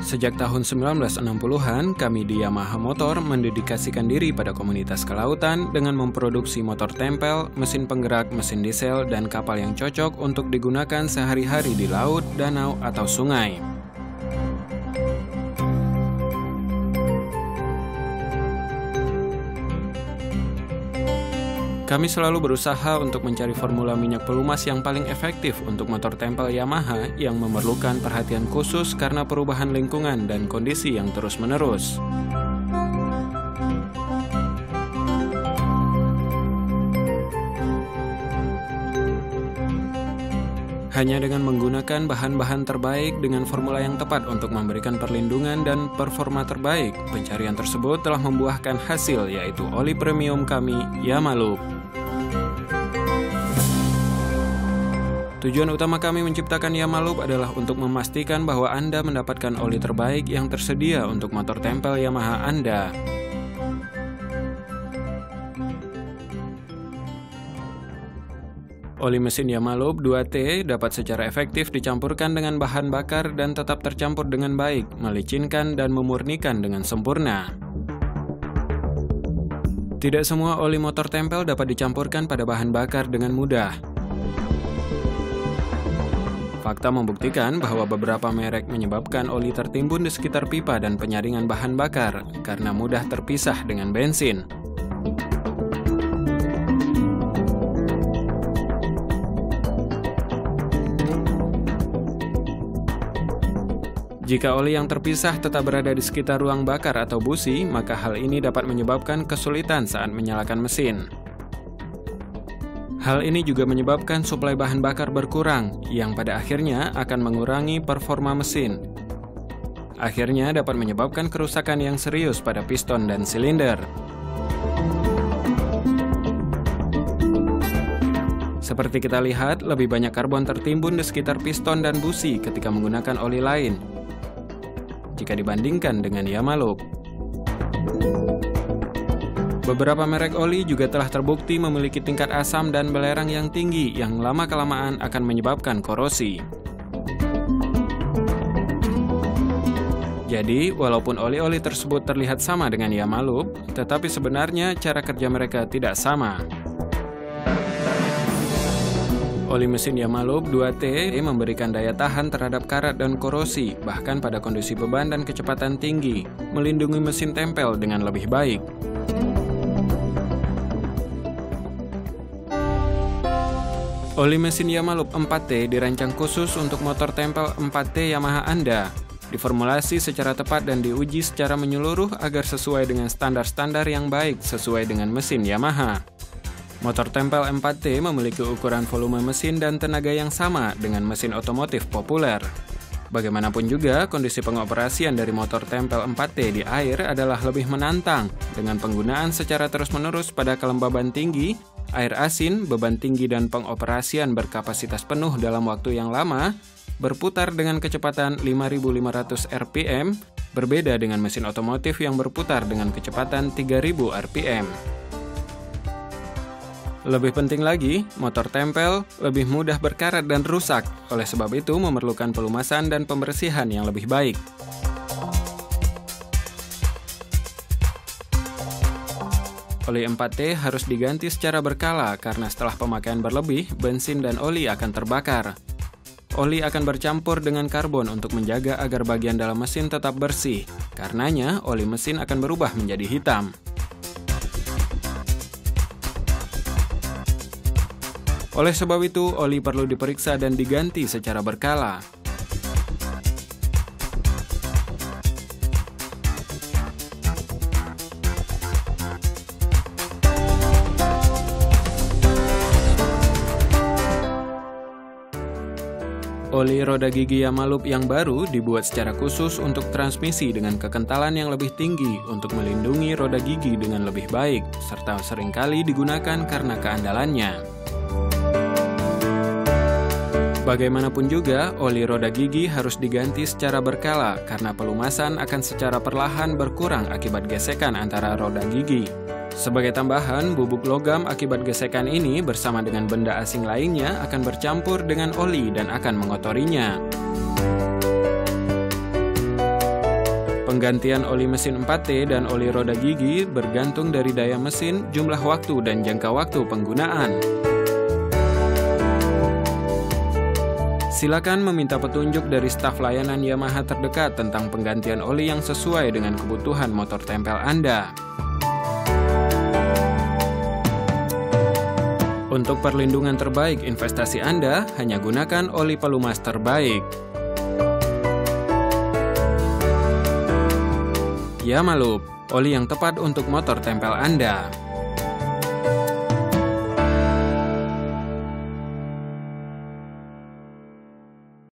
Sejak tahun 1960-an, kami di Yamaha Motor mendedikasikan diri pada komunitas kelautan dengan memproduksi motor tempel, mesin penggerak, mesin diesel, dan kapal yang cocok untuk digunakan sehari-hari di laut, danau, atau sungai. Kami selalu berusaha untuk mencari formula minyak pelumas yang paling efektif untuk motor tempel Yamaha yang memerlukan perhatian khusus karena perubahan lingkungan dan kondisi yang terus-menerus. Hanya dengan menggunakan bahan-bahan terbaik dengan formula yang tepat untuk memberikan perlindungan dan performa terbaik, pencarian tersebut telah membuahkan hasil, yaitu oli premium kami, Yamalup. Tujuan utama kami menciptakan Yamalup adalah untuk memastikan bahwa Anda mendapatkan oli terbaik yang tersedia untuk motor tempel Yamaha Anda. Oli mesin Yamalup 2T dapat secara efektif dicampurkan dengan bahan bakar dan tetap tercampur dengan baik, melicinkan dan memurnikan dengan sempurna. Tidak semua oli motor tempel dapat dicampurkan pada bahan bakar dengan mudah. Fakta membuktikan bahwa beberapa merek menyebabkan oli tertimbun di sekitar pipa dan penyaringan bahan bakar karena mudah terpisah dengan bensin. Jika oli yang terpisah tetap berada di sekitar ruang bakar atau busi, maka hal ini dapat menyebabkan kesulitan saat menyalakan mesin. Hal ini juga menyebabkan suplai bahan bakar berkurang, yang pada akhirnya akan mengurangi performa mesin. Akhirnya dapat menyebabkan kerusakan yang serius pada piston dan silinder. Seperti kita lihat, lebih banyak karbon tertimbun di sekitar piston dan busi ketika menggunakan oli lain, jika dibandingkan dengan Yamalup. Beberapa merek oli juga telah terbukti memiliki tingkat asam dan belerang yang tinggi yang lama-kelamaan akan menyebabkan korosi. Jadi, walaupun oli-oli tersebut terlihat sama dengan Yamalup, tetapi sebenarnya cara kerja mereka tidak sama. Oli mesin Yamalup 2T memberikan daya tahan terhadap karat dan korosi, bahkan pada kondisi beban dan kecepatan tinggi, melindungi mesin tempel dengan lebih baik. Oli mesin Yamalup 4T dirancang khusus untuk motor tempel 4T Yamaha Anda, diformulasi secara tepat dan diuji secara menyeluruh agar sesuai dengan standar-standar yang baik sesuai dengan mesin Yamaha. Motor tempel 4T memiliki ukuran volume mesin dan tenaga yang sama dengan mesin otomotif populer. Bagaimanapun juga, kondisi pengoperasian dari motor tempel 4T di air adalah lebih menantang dengan penggunaan secara terus-menerus pada kelembaban tinggi, air asin, beban tinggi dan pengoperasian berkapasitas penuh dalam waktu yang lama, berputar dengan kecepatan 5.500 rpm, berbeda dengan mesin otomotif yang berputar dengan kecepatan 3.000 rpm. Lebih penting lagi, motor tempel lebih mudah berkarat dan rusak, oleh sebab itu memerlukan pelumasan dan pembersihan yang lebih baik. Oli 4T harus diganti secara berkala karena setelah pemakaian berlebih, bensin dan oli akan terbakar. Oli akan bercampur dengan karbon untuk menjaga agar bagian dalam mesin tetap bersih. Karenanya, oli mesin akan berubah menjadi hitam. Oleh sebab itu, oli perlu diperiksa dan diganti secara berkala. Oli roda gigi Yamalup yang baru dibuat secara khusus untuk transmisi dengan kekentalan yang lebih tinggi untuk melindungi roda gigi dengan lebih baik, serta seringkali digunakan karena keandalannya. Bagaimanapun juga, oli roda gigi harus diganti secara berkala karena pelumasan akan secara perlahan berkurang akibat gesekan antara roda gigi. Sebagai tambahan, bubuk logam akibat gesekan ini bersama dengan benda asing lainnya akan bercampur dengan oli dan akan mengotorinya. Penggantian oli mesin 4T dan oli roda gigi bergantung dari daya mesin, jumlah waktu, dan jangka waktu penggunaan. Silakan meminta petunjuk dari staf layanan Yamaha terdekat tentang penggantian oli yang sesuai dengan kebutuhan motor tempel Anda. Untuk perlindungan terbaik investasi Anda, hanya gunakan oli pelumas terbaik. Yamalup, oli yang tepat untuk motor tempel Anda.